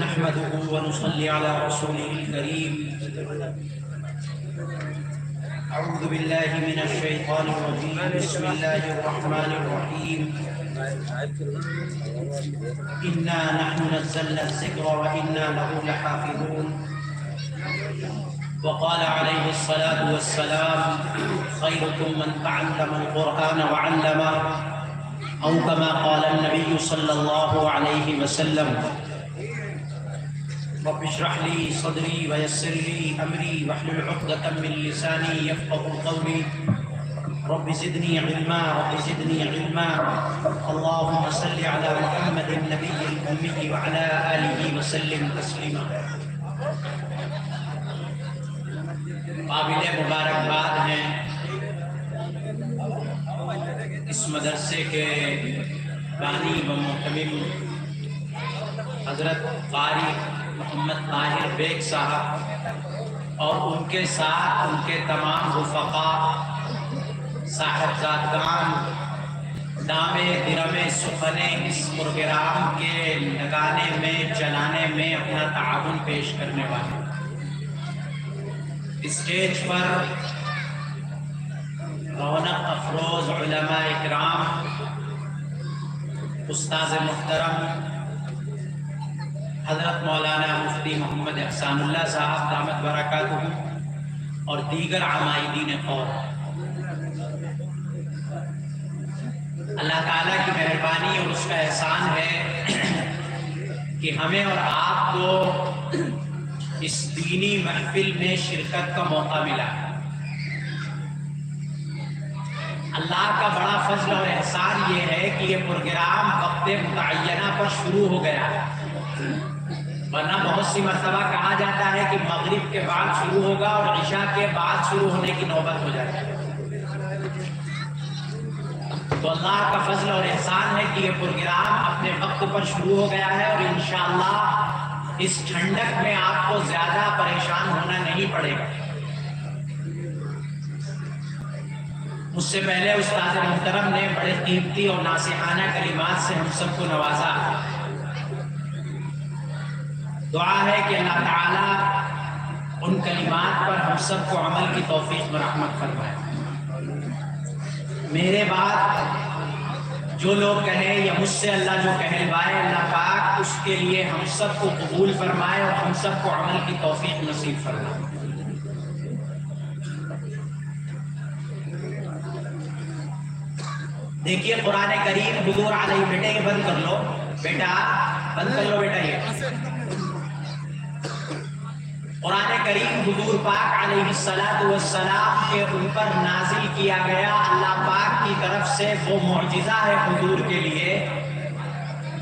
نحمده ونصلي على رسوله الكريم. أعوذ بالله من الشيطان الرجيم. بسم الله الرحمن الرحيم. إنا نحن نزلنا الذكر وإنا له لحافظون. وقال عليه الصلاة والسلام: خيركم من تعلم القرآن وعلمه، أو كما قال النبي صلى الله عليه وسلم. رب اشرح لي صدري ويسر لي أمري واحلل عقدة من لساني يفقهوا قولي. رب زدني علما رب زدني علما. اللهم صل على محمد النبي الأمي وعلى آله وسلم تسليما. قابل مبارکباد ہیں اس مدرسے کے بانی و محتمم حضرت قاری محمد طاہر بیگ صاحب اور ان کے ساتھ ان کے تمام رفقاء، صاحبزادگان، دامے درمے سخنے اس پروگرام کے لگانے میں چلانے میں اپنا تعاون پیش کرنے والے. اسٹیج پر رونق افروز علماء اکرام، استاذ محترم حضرت مولانا مفتی محمد احسان اللہ صاحب دامت برکاتہ اور دیگر عمائدین قوم. اللہ تعالیٰ کی مہربانی اور اس کا احسان ہے کہ ہمیں اور آپ کو اس دینی محفل میں شرکت کا موقع ملا. اللہ کا بڑا فضل اور احسان یہ ہے کہ یہ پروگرام وقت متعینہ پر شروع ہو گیا، ورنہ بہت سی مرتبہ کہا جاتا ہے کہ مغرب کے بعد شروع ہوگا اور عشاء کے بعد شروع ہونے کی نوبت ہو جاتی ہے. تو اللہ کا فضل اور احسان ہے کہ یہ پروگرام اپنے وقت پر شروع ہو گیا ہے اور انشاءاللہ اس ٹھنڈک میں آپ کو زیادہ پریشان ہونا نہیں پڑے گا. مجھ سے پہلے استاد محترم نے بڑے قیمتی اور ناصحانہ کلمات سے ہم سب کو نوازا. دعا ہے کہ اللہ تعالیٰ ان کلمات پر ہم سب کو عمل کی توفیق و رحمت فرمائے. میرے بعد جو لوگ کہیں یا مجھ سے اللہ جو کہلوائے، اللہ پاک اس کے لیے ہم سب کو قبول فرمائے اور ہم سب کو عمل کی توفیق نصیب فرمائے. دیکھیے قرآن کریم حضور علیہ، بیٹے یہ بند کر لو، بیٹا بند کر لو، بیٹا یہ قرآن کریم حضور پاک علیہ السلام کے اوپر نازل کیا گیا اللہ پاک کی طرف سے وہ معجزہ ہے حضور کے لیے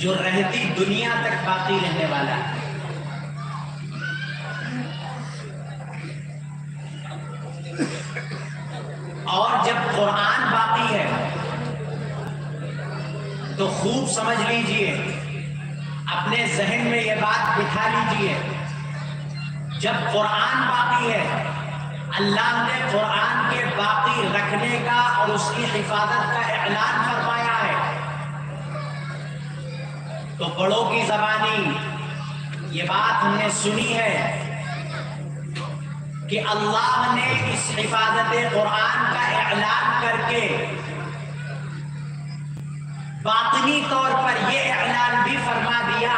جو رہتی دنیا تک باقی رہنے والا ہے. اور جب قرآن باقی ہے تو خوب سمجھ لیجئے، اپنے ذہن میں یہ بات بٹھا لیجئے، جب قرآن باقی ہے اللہ نے قرآن کے باقی رکھنے کا اور اس کی حفاظت کا اعلان فرمایا ہے. تو بڑوں کی زبانی یہ بات ہم نے سنی ہے کہ اللہ نے اس حفاظت قرآن کا اعلان کر کے باطنی طور پر یہ اعلان بھی فرما دیا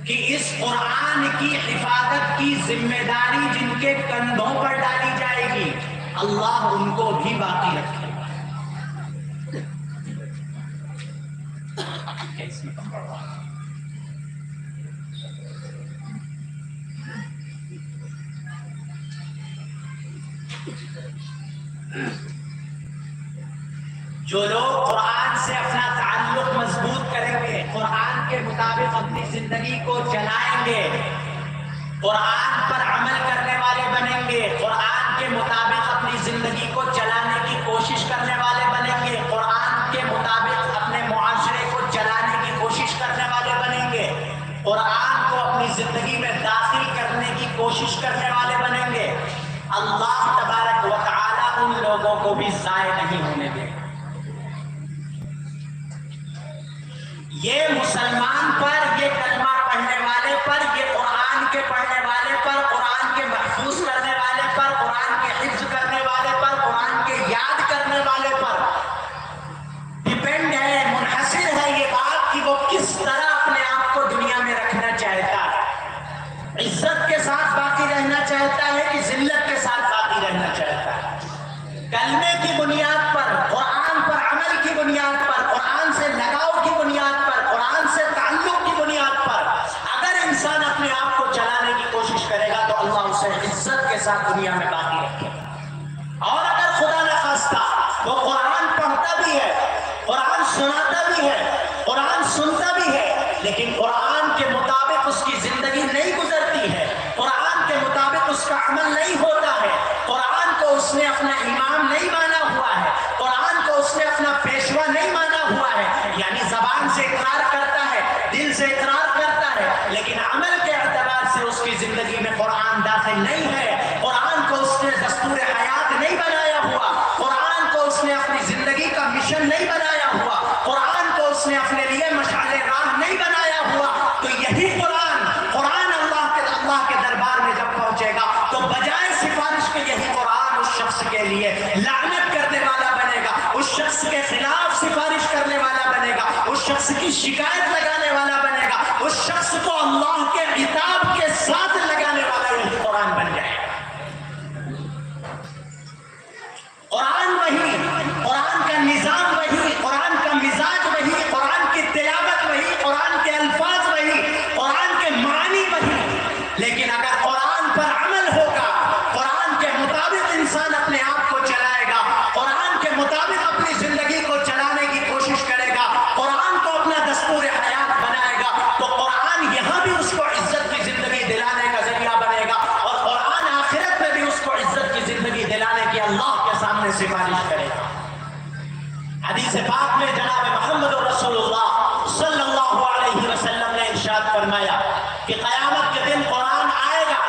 کہ اس قرآن کی حفاظت کی ذمہ داری جن کے کندھوں پر ڈالی جائے گی اللہ ان کو بھی باقی رکھے گا. جو لوگ قرآن سے اپنا تعلق مضبوط کریں گے، قرآن کے مطابق اپنی زندگی کو چلائیں گے، قرآن پر عمل کرنے والے بنیں گے، قرآن کے مطابق اپنی زندگی کو چلانے کی کوشش کرنے والے بنیں گے، قرآن کے مطابق اپنے معاشرے کو چلانے کی کوشش کرنے والے بنیں گے، قرآن کو اپنی زندگی میں داخل کرنے کی کوشش کرنے والے بنیں گے، اللہ تبارک و تعالیٰ ان لوگوں کو بھی ضائع نہیں ہونے دے گا. یہ مسلمان پر، یہ کلمہ پڑھنے والے پر، یہ قرآن کے پڑھنے والے پر، قرآن کے محفوظ کرنے والے پر، قرآن کے حفظ کرنے والے پر، قرآن کے یاد کرنے والے پر ڈیپینڈ ہے، منحصر ہے یہ بات کہ وہ کس طرح اپنے آپ کو دنیا میں رکھنا چاہتا ہے، عزت کے ساتھ باقی رہنا چاہتا ہے کہ ذلت کے ساتھ باقی رہنا چاہتا ہے۔ کلمے کی بنیاد پر، قرآن پر عمل کی بنیاد پر، قرآن سے لگاؤ کی بنیاد پر، قرآن سے تعلق کی بنیاد پر اگر انسان اپنے آپ کو چلانے کی کوشش کرے گا تو اللہ اسے عزت کے ساتھ دنیا میں باقی رکھے گا۔ اور اگر خدا نخواستہ وہ قرآن پڑھتا بھی ہے، قرآن سناتا بھی ہے، قرآن سنتا بھی ہے، لیکن قرآن کے مطابق اس کی زندگی نہیں گزرتی ہے، قرآن کے مطابق اس کا عمل نہیں ہوتا ہے، قرآن کو اس نے اپنا امام نہیں مانا ہوا ہے، قرآن کو اس نے اپنا پیشوا نہیں مانا ہوا ہے، یعنی زبان سے اقرار کرتا ہے، دل سے اقرار کرتا ہے، لیکن عمل کے اعتبار سے اس کی زندگی میں قرآن داخل نہیں ہے، قرآن کو اس نے دستور حیات نہیں بنایا ہوا، قرآن کو اس نے اپنی زندگی کا مشن نہیں بنایا ہوا، قرآن کو اس نے اپنے لیے مشعل راہ نہیں بنایا ہوا، تو یہی قرآن اللہ کے دربار میں جب پہنچے گا تو بجائے سفارش کے یہی قرآن اس شخص کے لیے لعنت کرنے والا بنے گا، اس شخص کے خلاف سفارش کرنے والا بنے گا، اس شخص کی شکایت لگانے والا بنے گا، اس شخص کو اللہ کے عتاب کے ساتھ لگانے والا یہی قرآن بن جائے گا۔ قرآن وہی، قرآن کا نظام وہی، قرآن کا مزاج وہی، قرآن کی تلاوت وہی، قرآن کے الفاظ وہی، قرآن کے معنی وہی، لیکن اگر قرآن پر عمل ہوگا، قرآن کے مطابق انسان اپنے آپ کو چلائے گا، قرآن کے مطابق اپنی زندگی کو چلانے کی کوشش کرے گا، قرآن کو اپنا دستور حیات بنائے گا، تو قرآن یہاں بھی اس کو عزت کی زندگی دلانے کا ذریعہ بنے گا، اور قرآن آخرت میں بھی اس کو عزت کی زندگی دلانے کی اللہ کے سامنے سفارش کرے گا۔ حدیث پاک میں جناب محمد رسول اللہ صلی اللہ علیہ وسلم نے ارشاد فرمایا کہ قیامت کے دن قرآن آئے گا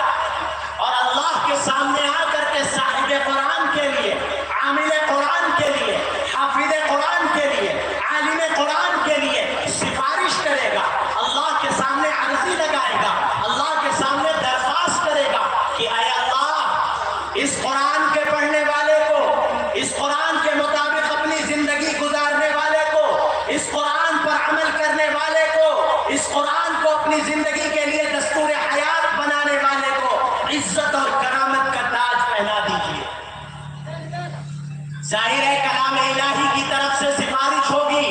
اور اللہ کے سامنے آ کر کے صاحب قرآن کے لیے، عامل قرآن کے لیے، حافظ قرآن کے لیے، عالم قرآن کے لیے سفارش کرے گا، اللہ کے سامنے عرضی لگائے گا، اللہ کے سامنے درخواست کرے گا کہ اے اللہ، اس قرآن کے پڑھنے والے کو، اس قرآن کے مطابق اپنی زندگی گزارنے والے کو، اس قرآن پر عمل کرنے والے کو، اس قرآن کو اپنی زندگی کے لیے دستور حیات بنانے والے کو عزت اور کرامت کا تاج پہنا دیجیے۔ ظاہر ہے کلام الہی کی طرف سے سفارش ہوگی،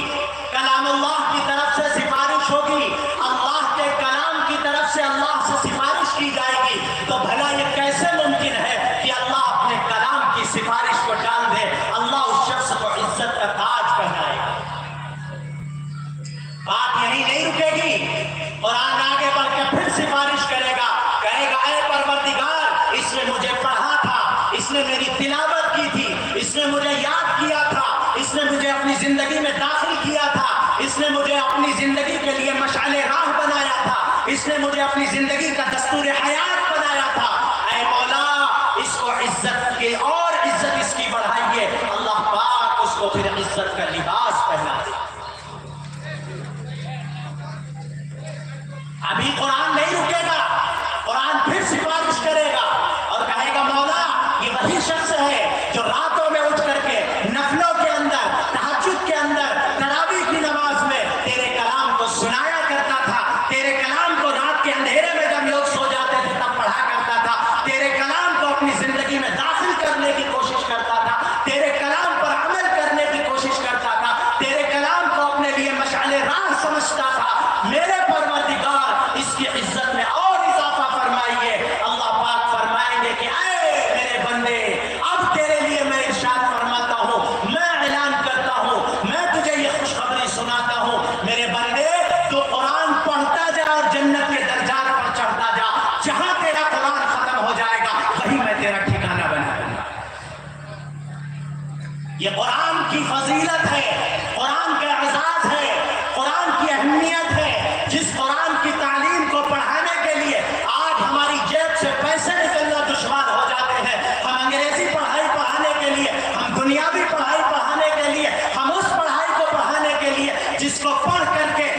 کلام اللہ کی طرف سے سفارش ہوگی، اللہ کے کلام کی طرف سے اللہ سے سفارش کی جائے گی، تو بھلا یہ کیسے ممکن ہے کہ اللہ اپنے کلام کی سفارش کو ڈال دے، اللہ اس شخص کو عزت کا تاج پہنائے گا۔ بات یہی نہیں رکے گی، قرآن آگے بڑھ کے پھر سفارش کرے گا، کہے گا اے پروردگار، اس نے مجھے پڑھا تھا، اس نے میری تلاوت کی تھی، اس نے مجھے یاد کیا تھا، اس نے مجھے اپنی زندگی میں داخل کیا تھا، اس نے مجھے اپنی زندگی کے لیے مشعل راہ بنایا تھا، اس نے مجھے اپنی زندگی کا دستور حیات بنایا تھا، اے مولا اس کو عزت کے اور عزت اس کی بڑھائیے، اللہ پاک اس کو پھر عزت کا لباس پہنا دے۔ ابھی قرآن نہیں رکے گا، قرآن پھر سفارش کرے گا اور کہے گا مولا یہ وہی شخص ہے جو راتوں میں اٹھ کر کے نفلوں کے اندر، تہجد کے اندر، تراویح کی نماز میں تیرے کلام کو سنایا کرتا تھا، تیرے کلام کو رات کے اندھیرے میں جب لوگ سو جاتے تھے تب پڑھا کرتا تھا، تیرے کلام کو اپنی زندگی میں داخل کرنے کی کوشش کرتا تھا، تیرے کلام پر عمل کرنے کی کوشش کرتا تھا، تیرے کلام کو اپنے لیے مشعل راہ سمجھتا تھا۔ میرے پروردگار اس کی عزت میں اور اضافہ فرمائیے۔ اللہ پاک فرمائیں گے کہ اے میرے بندے، اب تیرے لیے میں ارشاد فرماتا ہوں، میں اعلان کرتا ہوں، میں تجھے یہ خوشخبری سناتا ہوں، میرے بندے تو قرآن پڑھتا جا اور جنت کے درجات پر چڑھتا جا، جہاں تیرا قرآن ختم ہو جائے گا وہی میں تیرا ٹھکانہ بنا دوں گا۔ یہ قرآن کی فضیلت ہے، قرآن کا اعزاز ہے، قرآن کی اہمیت ہے۔ جس قرآن کی تعلیم کو پڑھانے کے لیے آج ہماری جیب سے پیسے نکلنا دشوار ہو جاتے ہیں، ہم انگریزی پڑھائی پڑھانے کے لیے، ہم دنیاوی پڑھائی پڑھانے کے لیے، ہم اس پڑھائی کو پڑھانے کے لیے جس کو پڑھ کر کے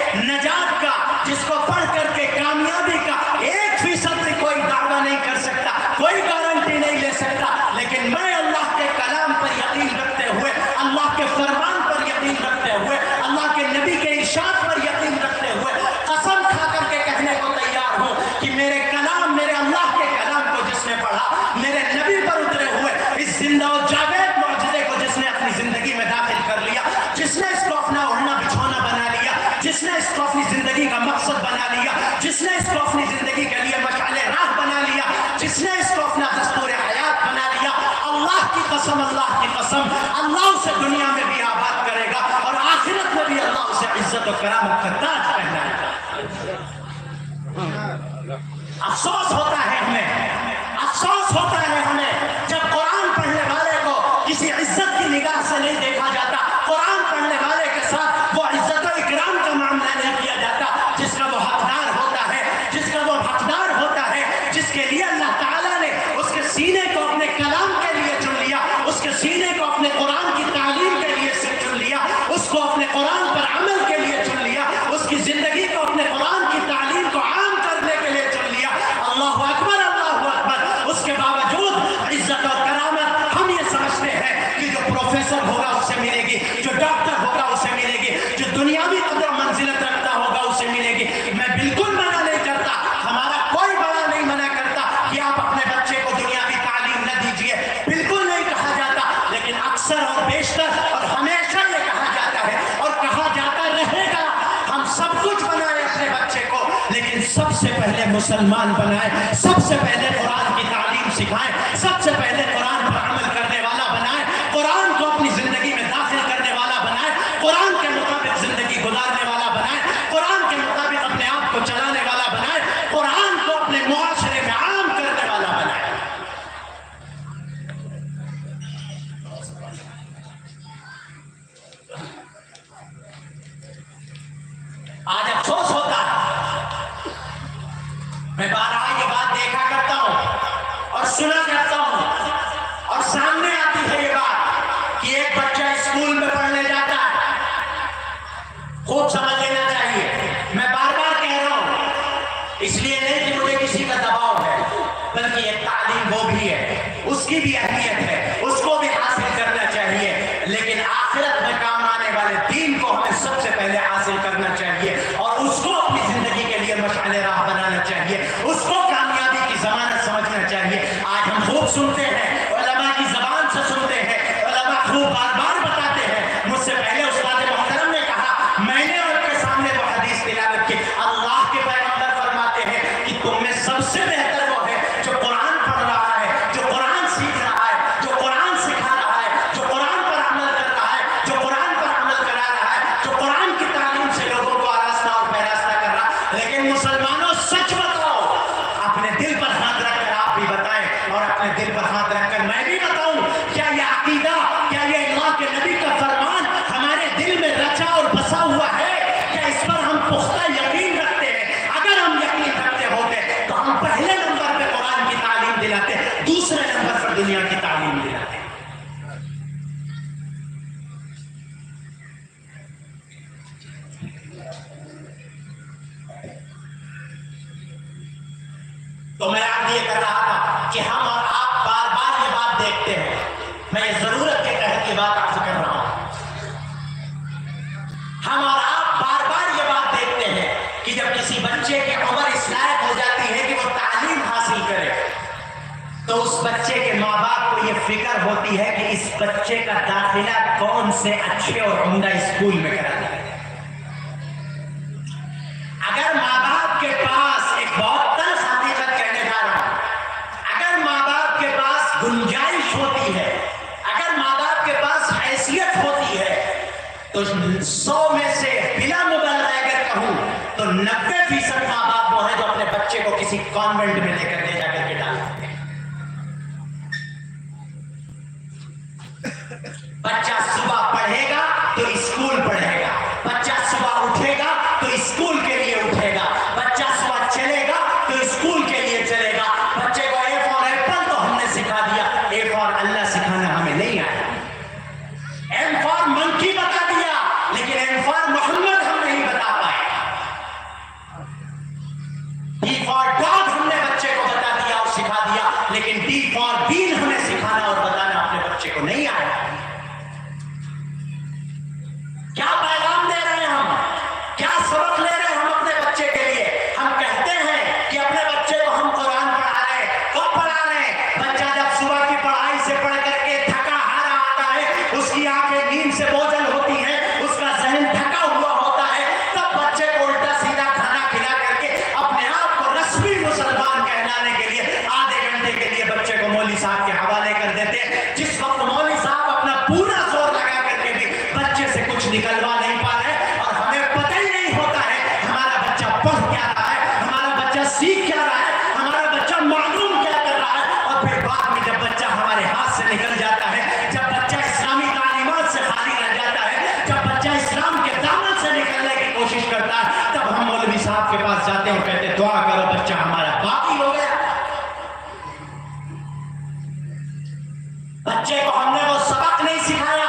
جس نے اس کو اپنی زندگی کا مقصد بنا لیا، جس نے اس کو اپنی زندگی کے لیے مشعل راہ بنا لیا، جس نے اس کو اپنا دستور حیات بنا لیا، اللہ کی قسم اللہ اسے دنیا میں بھی آباد کرے گا اور آخرت میں بھی اللہ اسے عزت و کرامت کا تاج پہنائے گا۔ افسوس ہوتا ہے ہمیں جب قرآن پڑھنے والے کو کسی عزت کی نگاہ سے نہیں دیکھا جاتا، قرآن پڑھنے والے کے ساتھ وہ عزت و اکرام کا معاملہ نہیں کیا جاتا جس کا وہ حقدار ہوتا ہے، جس کے لیے اللہ تعالیٰ نے اس کے سینے کو اپنے کلام کے لیے چن لیا، اس کے سینے کو اپنے قرآن کی تعلیم کے لیے چن لیا، اس کو اپنے قرآن پر عمل کے لیے چن لیا، اس کی زندگی کو اپنے قرآن کی تعلیم کو عام کرنے کے لیے چن لیا۔ اللہ اکبر، اس کے باوجود عزت اور کرامت ہم یہ سمجھتے ہیں کہ جو پروفیسر ہوگا اسے ملے گی، جو ڈاکٹر ہوگا اسے ملے گی، جو دنیاوی قدر و منزلت رکھتا ہوگا اسے ملے گی۔ میں بالکل منع نہیں کرتا، ہمارا کوئی بڑا نہیں منع کرتا کہ آپ اپنے بچے کو دنیاوی تعلیم نہ دیجیے، بالکل نہیں کہا جاتا، لیکن اکثر اور بیشتر اور ہمیشہ یہ کہا جاتا ہے اور کہا جاتا رہے گا، ہم سب کچھ بنائیں اپنے بچے کو، لیکن سب سے پہلے مسلمان بنائیں، سب سے پہلے قرآن کی تعلیم سکھائیں، سب سے پہلے قرآن پر عمل کرنے والا بنائیں، قرآن کو اپنی زندگی میں داخل کرنے والا بنائیں، قرآن کے مطابق زندگی گزارنے والا بنائیں، قرآن کے مطابق اپنے آپ کو چلانے والا بنائیں، قرآن کو اپنے معاشرے میں عام کرنے والا بنائیں۔ آج افسوس ہوتا ہے، میں بارہا یہ بات دیکھا کرتا ہوں اور سنا کرتا ہوں اور سامنے آتی ہے یہ بات کہ ایک بچہ اسکول میں پڑھنے جاتا ہے، خوب سمجھ لینا چاہیے، میں بار بار کہہ رہا ہوں، اس لیے نہیں کہ مجھے کسی کا دباؤ ہے، بلکہ یہ تعلیم وہ بھی ہے، اس کی بھی اہمیت ہے، اس کو بھی حاصل کرنا چاہیے، لیکن آخرت میں کام آنے والے دین کو ہمیں سب سے پہلے حاصل کرنا چاہیے اور اس کو اپنی زندگی کے لیے مشعل راہ بنانا چاہیے، اس کو کامیابی کی ضمانت سمجھنا چاہیے۔ آج ہم خوب سنتے ہیں، علماء کی زبان سے سنتے ہیں، علماء خوب بار بار بتاتے ہیں، مجھ سے پہلے استاد محترم نے کہا، میں نے ان کے سامنے وہ حدیث تلاوت کی، اللہ کے پیغمبر فرماتے ہیں کہ تم میں سب سے بہتر وہ ہے جو قرآن پڑھ رہا ہے، جو قرآن سیکھ رہا ہے، جو قرآن سکھا رہا ہے، جو قرآن پر عمل کر رہا ہے، جو قرآن پر عمل کرا رہا ہے، جو قرآن کی تعلیم سے لوگوں کو آراستہ اور پیراستہ کر رہا ہے۔ لیکن مسلمانوں سچ بتاؤ، اپنے دل پر ہاتھ رکھ کر آپ بھی بتائیں اور اپنے دل پر ہاتھ رکھ کر میں بھی بتاؤں، کیا یہ عقیدہ، کیا یہ اللہ کے نبی کا فرمان ہمارے دل میں رچا اور بسا ہوا ہے؟ کیا اس پر ہم پختہ یقین رکھتے ہیں؟ اگر ہم یقین رکھتے ہوتے تو ہم پہلے نمبر پہ قرآن کی تعلیم دلاتے، دوسرے نمبر پر دنیا کی تعلیم دلاتے۔ تو میں آپ یہ کر رہا تھا کہ ہم اور آپ بار بار یہ بات دیکھتے ہیں، میں یہ ضرورت کے تحت یہ بات عرض کر رہا ہوں، ہم اور آپ بار بار یہ بات دیکھتے ہیں کہ جب کسی بچے کی عمر اس لائق ہو جاتی ہے کہ وہ تعلیم حاصل کرے تو اس بچے کے ماں باپ کو یہ فکر ہوتی ہے کہ اس بچے کا داخلہ کون سے اچھے اور عمدہ اسکول میں کرا جائے۔ اگر ماں باپ کے پاس ایک بہت تلخ حقیقت کہنے جا رہا ہوں، اگر ماں باپ کے پاس گنجائش ہوتی ہے، اگر ماں باپ کے پاس حیثیت ہوتی ہے، تو 100 میں سے بلا مبالغہ اگر کہوں تو 90% ماں باپ وہ ہیں جو اپنے بچے کو کسی کانوینٹ میں لے کر لے جا کر کے ڈالتے ہیں۔ بچہ صبح پڑھے گا تو اسکول پڑھے گا، بچہ صبح اٹھے گا تو اسکول کے لیے اٹھے گا، بچہ صبح چلے گا تو اسکول کے لیے چلے گا۔ بچے کو اے فار ایپل تو ہم نے سکھا دیا، اے فار اللہ سکھانا ہمیں نہیں آیا، ایم فار منکی بتا دیا، لیکن ایم فار محمد ہم نہیں بتا پائے، بی فار ڈاگ ہم نے بچے کو بتا پاس جاتے ہیں اور کہتے دعا کرو بچہ ہمارا باقی ہو گیا. بچے کو ہم نے وہ سبق نہیں سکھایا,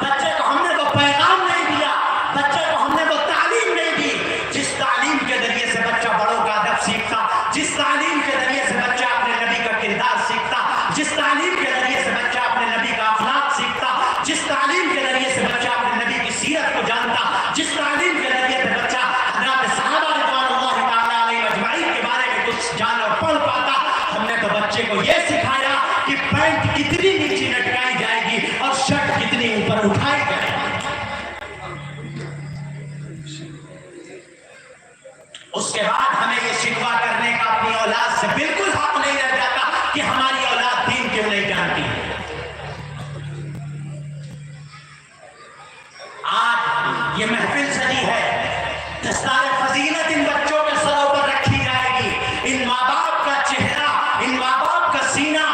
بچے کو ہم نے وہ پیغام نہیں دیا, بچے کو ہم نے وہ تعلیم نہیں دی جس تعلیم کے ذریعے سے بچہ بڑوں کا ادب سیکھتا, جس تعلیم کے ذریعے سے بچہ اپنے نبی کا کردار سیکھتا, جس تعلیم کے ذریعے سے بچہ اپنے نبی کا اخلاق سیکھتا, جس تعلیم کے ذریعے سے بچہ اپنے نبی کی سیرت کو جانتا, جس تعلیم کے ذریعے سے بچہ حضرات صحابہ رضوان اللہ تعالیٰ علیہ اجمعین کے بارے میں کچھ جان اور پڑھ پاتا. ہم نے تو بچے کو یہ سکھایا کہ پینٹ کتنی نیچے لٹکائی جائے گی اور شرٹ کتنی اوپر اٹھائی جائے گی. اس کے بعد ہمیں یہ شکوہ کرنے کا اپنی اولاد سے بالکل حق نہیں رہ جاتا کہ ہماری اولاد دین کیوں نہیں جانتی. آج یہ محفل سجی ہے, دستار فضیلت ان بچوں کے سروں پر رکھی جائے گی. ان ماں باپ کا چہرہ, ان ماں باپ کا سینہ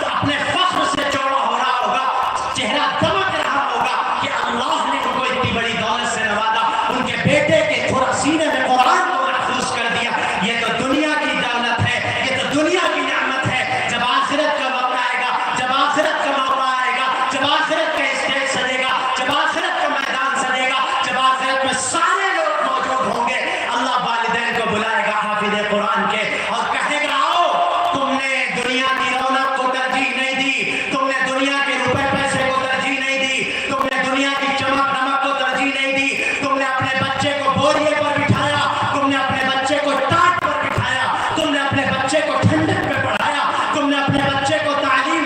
اپنے فخر سے چوڑا ہو رہا ہوگا, چہرہ دمک رہا ہوگا کہ اللہ نے ان کو اتنی بڑی دولت سے نوازا, ان کے بیٹے کے تھوڑا سینے میں قرآن کو محفوظ کر دیا. یہ تو دنیا کی دولت ہے, یہ تو دنیا کی نعمت ہے. جب آخرت کا وقت آئے گا, جب آخرت کا موقع آئے گا, جب آخرت کا اسٹیج سجے گا, جب آخرت کا میدان سجے گا, جب آخرت میں سارے لوگ موجود ہوں گے, اللہ والدین کو بلائے گا حافظ قرآن کے اور کہے گا آؤ, تم نے دنیا کی رونق کو ترجیح نہیں دی, تم نے دنیا کے روپے پیسے کو ترجیح نہیں دی, تم نے دنیا کی چمک دمک کو ترجیح نہیں دی, تم نے اپنے بچے کو بوریے پر بٹھایا, تم نے اپنے بچے کو ٹاٹ پر بٹھایا, تم نے اپنے بچے کو ٹھنڈک پہ پڑھایا, تم نے اپنے بچے کو تعلیم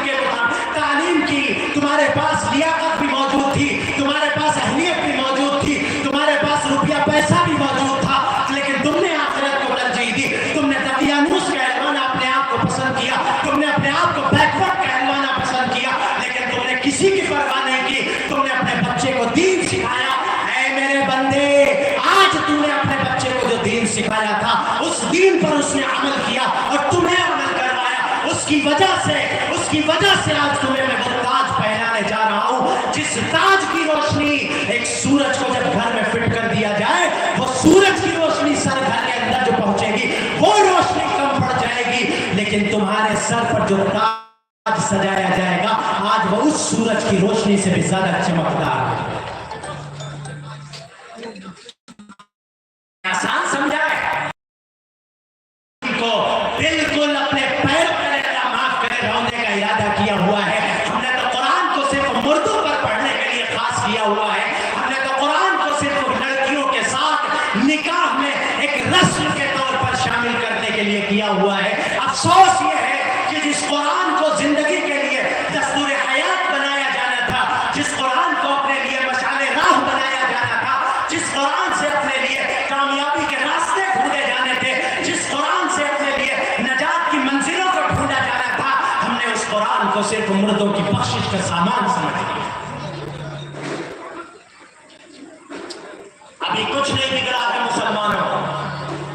کی, تمہارے پاس لیاقت بھی موجود تھی, تمہارے پاس اہلیت بھی موجود تھی, تمہارے پاس روپیہ پیسہ بھی موجود تھا, لیکن تم نے آخرت کو ترجیح دی. تم نے دقیانوس کہلوانا اپنے آپ کو پسند کیا, تم نے اپنے آپ کو بیکورڈ کہلوانا پسند کیا, لیکن تم نے کسی کی پرواہ نہیں کی. تم نے اپنے بچے کو دین سکھایا. اے میرے بندے, آج تم نے اپنے بچے کو جو دین سکھایا تھا اس دین پر اس نے عمل کیا اور تمہیں عمل کروایا. اس کی وجہ سے آج تمہیں میں وہ تاج پہنانے جا رہا ہوں جس تاج کی روشنی ایک سورج کو جب گھر میں فٹ کر دیا جائے, وہ سورج کی روشنی سر گھر کے اندر جو پہنچے گی وہ روشنی کم پڑ جائے گی, لیکن تمہارے سر پر جو تاج سجایا جائے گا آج وہ اس سورج کی روشنی سے بھی زیادہ چمکدار ہے. آسان سمجھا ہے کو بالکل اپنے پیروں تلے معاف کرے رونے کا ارادہ کیا ہوا ہے. ہم نے تو قرآن کو صرف مردوں پر پڑھنے کے لیے خاص کیا ہوا ہے, ہم نے تو قرآن کو صرف لڑکیوں کے ساتھ نکاح میں ایک رسم کے طور پر شامل کرنے کے لیے کیا ہوا ہے. افسوس یہ ہے کہ جس قرآن کو زندگی کے لیے دستور حیات بنایا جانا تھا, جس قرآن کو اپنے لیے مشعل راہ بنایا جانا تھا, جس قرآن سے اپنے لیے کامیابی کے راستے ڈھونڈے جانے تھے, جس قرآن سے اپنے لیے نجات کی منزلوں کو ڈھونڈا جانا تھا, ہم نے اس قرآن کو صرف مردوں کی بخشش کا سامان سمجھ لیا. ابھی کچھ نہیں بگڑا ہے مسلمانوں,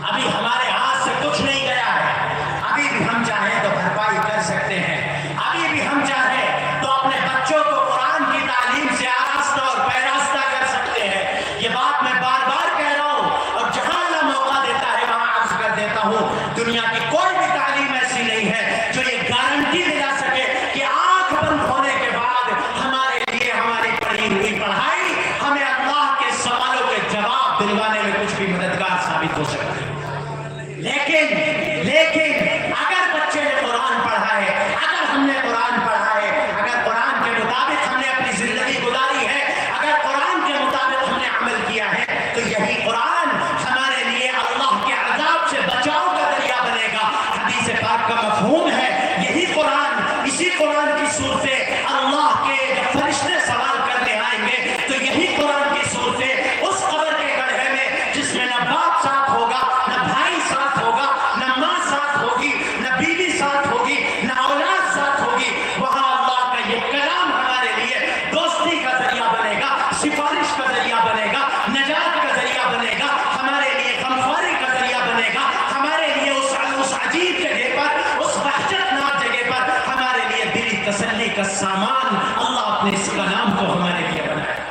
ابھی ہمارے ہاتھ سے کچھ نہیں گیا ہے, ابھی بھی ہم چاہیں تو بھرپائی کر سکتے ہیں, ابھی بھی ہم چاہیں تو اپنے بچوں کو قرآن کی تعلیم سے آراستہ اور پیراستہ کر سکتے ہیں. یہ بات میں بار بار کہہ رہا ہوں اور جہاں اللہ موقع دیتا ہے وہاں عرض کر دیتا ہوں, دنیا کی کوئی بھی تعلیم ایسی نہیں ہے جو یہ گارنٹی دلا سکے کہ آنکھ بند ہونے کے بعد ہمارے لیے ہماری پڑھی ہوئی پڑھائی ہمیں اللہ کے سوالوں کے جواب دلوانے میں کچھ بھی مددگار ثابت ہو سکتی ہے. لیکن اگر بچے نے قرآن پڑھا ہے, اگر ہم نے قرآن پڑھا ہے, اگر قرآن کے مطابق ہم نے اپنی زندگی گزاری ہے, اگر قرآن کے مطابق ہم نے عمل کیا ہے, تو یہی قرآن ہمارے لیے اللہ کے عذاب سے بچاؤ کا ذریعہ بنے گا. حدیث پاک کا مفہوم ہے یہی قرآن, اسی قرآن کی صورتیں اللہ کے جب فرشتے سوال کرنے آئیں گے تو یہی قرآن کی صورتیں اس قبر کے گڑھے میں جس میں نہ باپ ساتھ ہوگا, نہ بھائی ساتھ ہوگا, نہ ماں ساتھ ہوگی, نہ بیوی ساتھ ہوگی, نہ اولاد ساتھ ہوگی, وہاں اللہ کا یہ کلام ہمارے لیے دوستی کا ذریعہ بنے گا, سفارش کا ذریعہ بنے گا, نجات کا ذریعہ بنے گا, ہمارے لیے غمخواری کا ذریعہ بنے گا, ہمارے لیے اس عجیب جگہ پر, اس وحشت ناک جگہ پر ہمارے لیے دلی تسلی کا سامان اللہ اپنے اس کلام کو ہمارے لیے بنائے.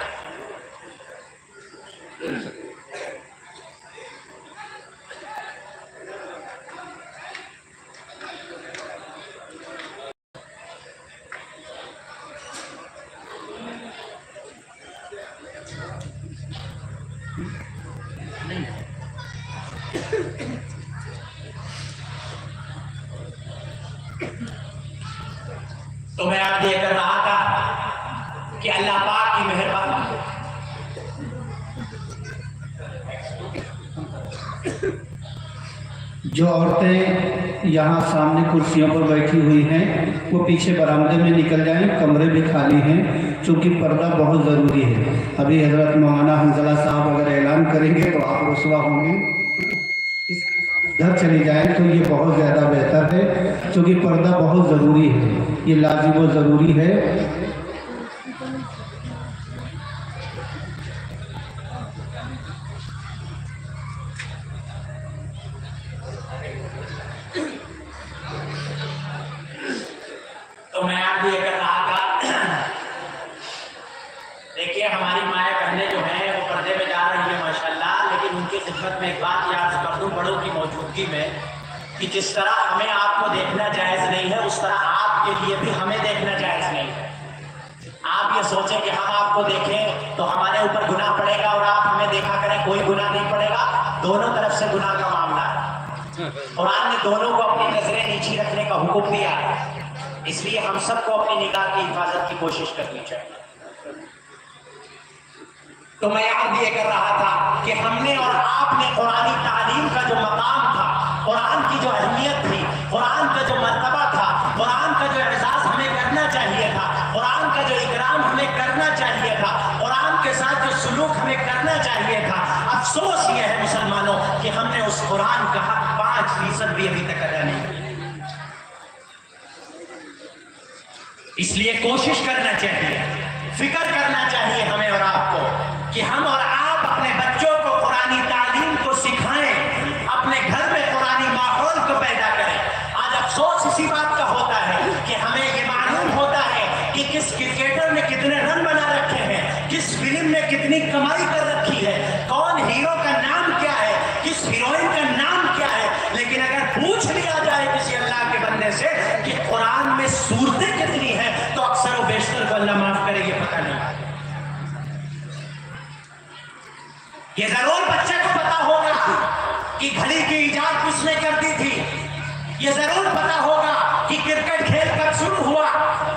تو میں آپ یہ کر رہا تھا کہ اللہ پاک کی مہربانی، جو عورتیں یہاں سامنے کرسیوں پر بیٹھی ہوئی ہیں وہ پیچھے برآمدے میں نکل جائیں، کمرے بھی خالی ہیں چونکہ پردہ بہت ضروری ہے۔ ابھی حضرت مولانا حنظلہ صاحب اگر اعلان کریں گے تو آپ رسوا ہوں گے، ادھر چلی جائیں تو یہ بہت زیادہ بہتر ہے چونکہ پردہ بہت ضروری ہے، یہ لازم و ضروری ہے۔ تو میں آپ یہ کر رہا تھا، دیکھیے ہماری مائیں بہنیں جو ہیں وہ پردے میں جا رہی ہیں ماشاءاللہ، لیکن ان کی خدمت میں ایک بات یاد کر دوں بڑوں کی موجودگی میں کہ جس طرح ہمیں آپ کو دیکھنا جائز نہیں ہے اس طرح آپ کے لیے بھی ہمیں دیکھنا جائز نہیں ہے۔ آپ یہ سوچیں کہ ہم آپ کو دیکھیں تو ہمارے اوپر گناہ پڑے گا اور آپ ہمیں دیکھا کریں کوئی گناہ نہیں پڑے گا، دونوں طرف سے گناہ کا معاملہ ہے۔ قرآن نے دونوں کو اپنی نظریں نیچی رکھنے کا حکم دیا ہے، اس لیے ہم سب کو اپنی نگاہ کی حفاظت کی کوشش کرنی چاہیے۔ تو میں یاد یہ کر رہا تھا کہ ہم نے اور آپ نے قرآنی تعلیم کا جو مقام تھا، قرآن کی جو اہمیت تھی، قرآن کا جو مرتبہ تھا، قرآن کا جو اعزاز ہمیں کرنا چاہیے تھا، قرآن کا جو اکرام ہمیں کرنا چاہیے تھا، قرآن کے ساتھ جو سلوک ہمیں کرنا چاہیے تھا، افسوس یہ ہے مسلمانوں کہ ہم نے اس قرآن کا حق 5% بھی ابھی تک ادا نہیں کیا۔ اس لیے کوشش کرنا چاہیے، فکر کرنا چاہیے ہمیں اور آپ کو کہ ہم اور آپ اپنے بچوں کو قرآنی تعلیم کو سکھائیں، اپنے گھر میں قرآنی ماحول کو پیدا کریں۔ آج افسوس اسی بات کا ہوتا ہے کہ ہمیں یہ معلوم ہوتا ہے کہ کس کرکٹر نے کتنے رن بنا رکھے ہیں، کس فلم نے کتنی کمائی کر رکھی ہے، کون ہیرو کا نام کیا ہے، کس ہیروئن کا نام کیا ہے، لیکن اگر پوچھ لیا جائے کسی اللہ کے بندے سے کہ قرآن میں صورتیں کتنی ہیں تو اکثر و بیشتر کو اللہ معاف کرے یہ پتہ نہیں۔ یہ ضرور بچے کو پتا ہوگا کہ گھڑی کی ایجاد کس نے کر دی تھی، یہ ضرور پتا ہوگا کہ کرکٹ کھیل کب شروع ہوا،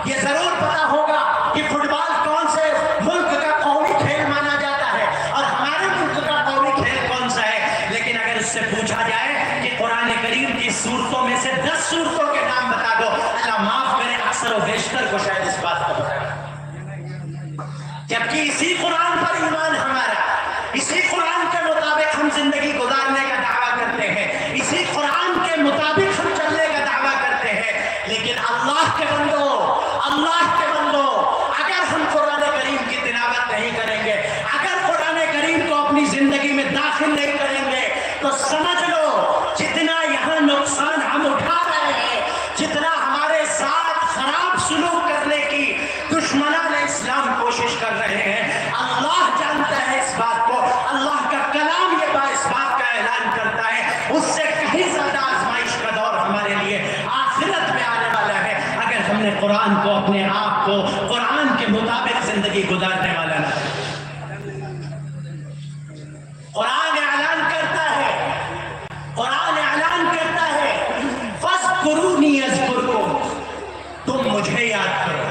یہ ضرور پتا ہوگا کہ فٹ بال کون سے ملک کا قومی کھیل مانا جاتا ہے اور ہمارے ملک کا قومی کھیل کون سا ہے، لیکن اگر اس سے پوچھا جائے کہ قرآن کریم کی صورتوں میں سے 10 صورتوں کے نام بتا دو، اللہ معاف کرے اکثر و بیشتر کو شاید اس بات کا پتا ہے، جبکہ اسی قرآن پر ایمان ہمارا، اسی قرآن کے مطابق ہم زندگی گزارنے کا دعویٰ کرتے ہیں، اسی قرآن کے مطابق ہم چلنے کا دعویٰ کرتے ہیں، لیکن اللہ کے بندو اگر ہم قرآن کریم کی تلاوت نہیں کریں گے، اگر قرآن کریم کو اپنی زندگی میں داخل نہیں کریں گے تو سمجھ لو جتنا یہاں نقصان ہم اٹھا رہے ہیں، جتنا ہمارے ساتھ خراب سلوک کرنے کی دشمنان اسلام کوشش کر رہے ہیں، اللہ جانتا ہے اس بات کو، اللہ کا کلام یہ اس بات کا اعلان کرتا ہے اس سے کہیں زیادہ آزمائش کا دور ہمارے لیے آخرت میں آنے والا ہے اگر ہم نے قرآن کو اپنے آپ کو قرآن کے مطابق زندگی گزارنے والا نہ ہے۔ قرآن اعلان کرتا ہے فَاذْكُرُونِي أَذْكُرْكُمْ، تم مجھے یاد کرو۔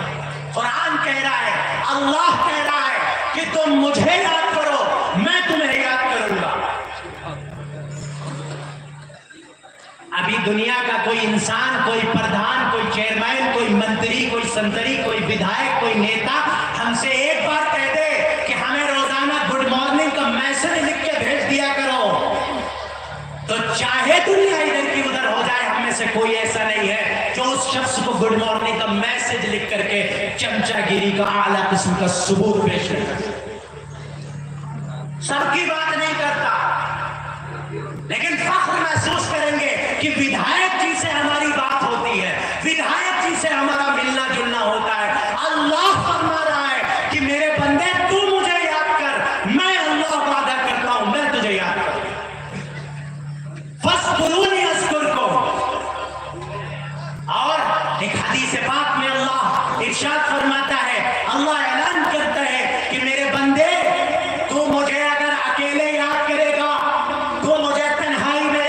قرآن کہہ رہا ہے، اللہ کہہ رہا ہے کہ تم مجھے یاد کرو، میں تمہیں یاد کروں گا۔ ابھی دنیا کا کوئی انسان، کوئی پردھان، کوئی چیئرمین، کوئی منتری، کوئی سنتری، کوئی ودھائک، کوئی نیتا ہم سے ایک بار کہہ دے کہ ہمیں روزانہ گڈ مارننگ کا میسج لکھ کے بھیج دیا کرو، تو چاہے دنیا ادھر کی ادھر ہو جائے ہم میں سے کوئی ایسا نہیں ہے جو اس شخص کو گڈ مارننگ کا میسج لکھ کر کے چمچا گیری کا اعلیٰ قسم کا ثبوت پیش کرتا۔ سب کی بات نہیں کرتا، لیکن فخر محسوس کریں گے کہ ودھائک جی سے ہماری بات ہوتی ہے، ودھائک جی سے ہمارا ملنا جلنا ہوتا ہے۔ اللہ فرما رہا ہے کہ میرے بندے تو مجھے یاد کر، میں اللہ وعدہ کرتا ہوں میں تجھے یاد کروں۔ فَاذْكُرُونِي أَذْكُرْكُمْ، اور ایک حدیث پاک میں اللہ ارشاد فرماتا ہے، اللہ اعلان کرتا ہے کہ میرے بندے تو مجھے اگر اکیلے یاد کرے گا، تو مجھے تنہائی میں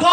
2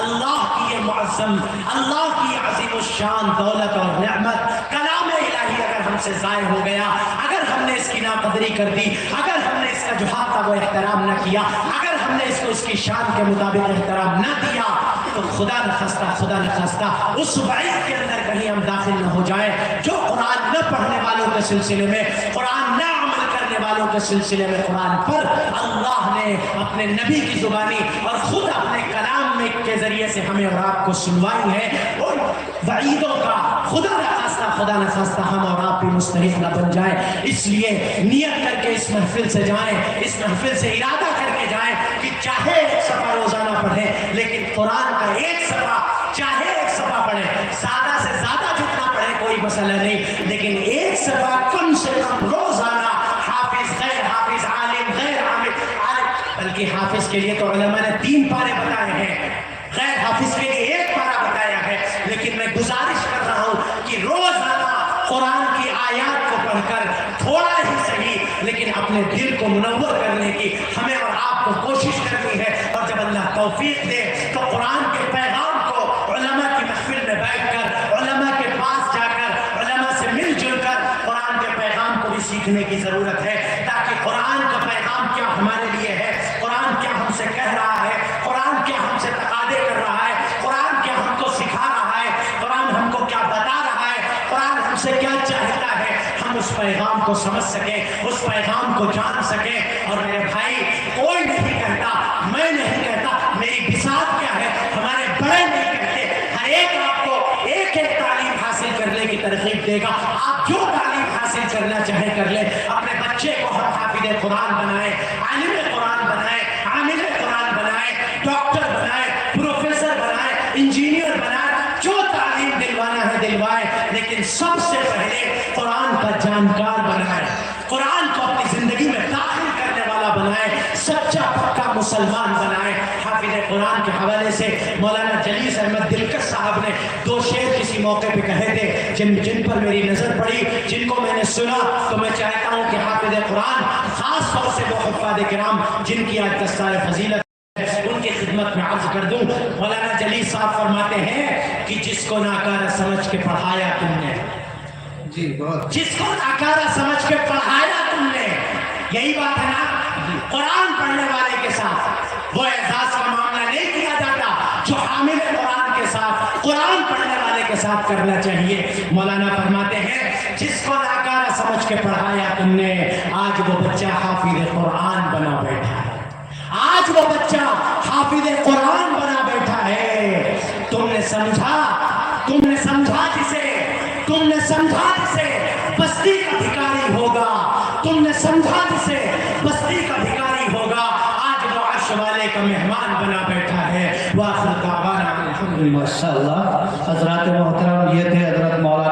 اللہ کی یہ معظم، اللہ کی عظیم الشان دولت اور نعمت کلام الہی اگر ہم سے ضائع ہو گیا، اگر ہم نے اس کی ناقدری کر دی، اگر ہم نے اس کا جو حق تھا وہ احترام نہ کیا، اگر ہم نے اس کو اس کی شان کے مطابق احترام نہ دیا، تو خدا نخواستہ اس وعید کے اندر کہیں ہم داخل نہ ہو جائیں جو قرآن نہ پڑھنے والوں کے سلسلے میں، قرآن نہ عمل کرنے والوں کے سلسلے میں قرآن پر اللہ نے اپنے نبی کی زبانی اور خود اپنے کلام میں کے ذریعے سے ہمیں اور آپ کو سنوائی ہے، اور وعیدوں کا خدا نخواستہ ہم اور آپ بھی مستحق نہ بن جائیں۔ اس لیے نیت کر کے اس محفل سے جائیں، اس محفل سے ارادہ کر کے جائیں کہ چاہے ایک صفحہ روزانہ پڑھیں، لیکن قرآن کا ایک صفحہ پڑھیں، زیادہ سے زیادہ جتنا پڑھیں کوئی مسئلہ نہیں، لیکن ایک صفحہ کم سے کم روزانہ، حافظ غیر حافظ، عالم غیر عالم، بلکہ حافظ کے لیے تو علماء نے 3 پارے بتائے ہیں، غیر حافظ کے لیے 1 پارہ بتایا ہے، لیکن میں گزارش کر رہا ہوں کہ روزانہ قرآن کی آیات کو پڑھ کر تھوڑا ہی صحیح لیکن اپنے دل کو منور کرنے کی ہمیں اور آپ کو کوشش کرنی ہے، اور جب اللہ توفیق دے تو قرآن کے پیغام کو علماء کی محفل میں بیٹھ کر، علماء کے پاس جا کر، علماء سے مل جل کر قرآن کے پیغام کو بھی سیکھنے کی ضرورت ہے، تاکہ قرآن کا پیغام کیا ہمارے لیے ہے، قرآن کیا ہم سے کہہ رہا ہے، قرآن کیا ہم سے تقاضے کر رہا ہے، قرآن کیا ہم کو سکھا رہا ہے، قرآن ہم کو کیا بتا رہا ہے، قرآن ہم سے کیا چاہتا ہے، ہم اس پیغام کو سمجھ سکیں، اس پیغام کو جان سکیں۔ اور میرے بھائی، کوئی نہیں کہتا، میں نہیں کہتا، میری بساط کیا ہے، ہمارے بڑے نہیں کہتے، ہر ایک آپ کو ایک تعلیم حاصل کرنے کی ترغیب دے گا، آپ جو تعلیم حاصل کرنا چاہے کر لیں، اپنے بچے کو ہم حافظ قرآن بنائیں، عالم قرآن بنائیں، عامل قرآن بنائیں، ڈاکٹر بنائیں، پروفیسر بنائیں، انجینئر بنائیں، جو تعلیم دلوانا ہے دلوائیں، لیکن سب سے پہلے قرآن کا جانکار بنائیں، قرآن کو اپنی زندگی میں داخل کرنے والا بنائیں، سچا پکا مسلمان بنائیں۔ حافظ قرآن کے حوالے سے مولانا جلیس احمد دلکش صاحب نے 2 شعر کسی موقع پہ کہے تھے، جن پر میری نظر پڑی، جن کو میں نے سنا، تو میں چاہتا ہوں کہ حافظ قرآن خاص طور سے وہ حفاظ کرام جن کی آج دستار فضیلت ان کی خدمت میں عرض کر دوں۔ مولانا جلیس صاحب فرماتے ہیں کہ جس کو ناکارہ سمجھ کے پڑھایا تم نے، جس کو ناکارہ سمجھ کے پڑھایا تم نے، یہی بات ہے نا، قرآن پڑھنے والے کے ساتھ وہ اعزاز کا معاملہ نہیں کیا جاتا جو حامل قرآن کے ساتھ، قرآن پڑھنے والے کے ساتھ کرنا چاہیے۔ مولانا فرماتے ہیں جس کو ناکارہ سمجھ کے پڑھایا تم نے، آج وہ بچہ حافظ قرآن بنا بیٹھا ہے، آج وہ بچہ حافظ قرآن بنا بیٹھا ہے۔ تم نے سمجھا جسے بستی کا بھکاری ہوگا، تم نے سمجھا جسے بستی کا بھکاری ہوگا، آج وہ عرش والے کا مہمان بنا بیٹھا ہے۔ وآخر دعوانا الحمدللہ۔ ماشاءاللہ، حضرات محترم، یہ تھے حضرت مولانا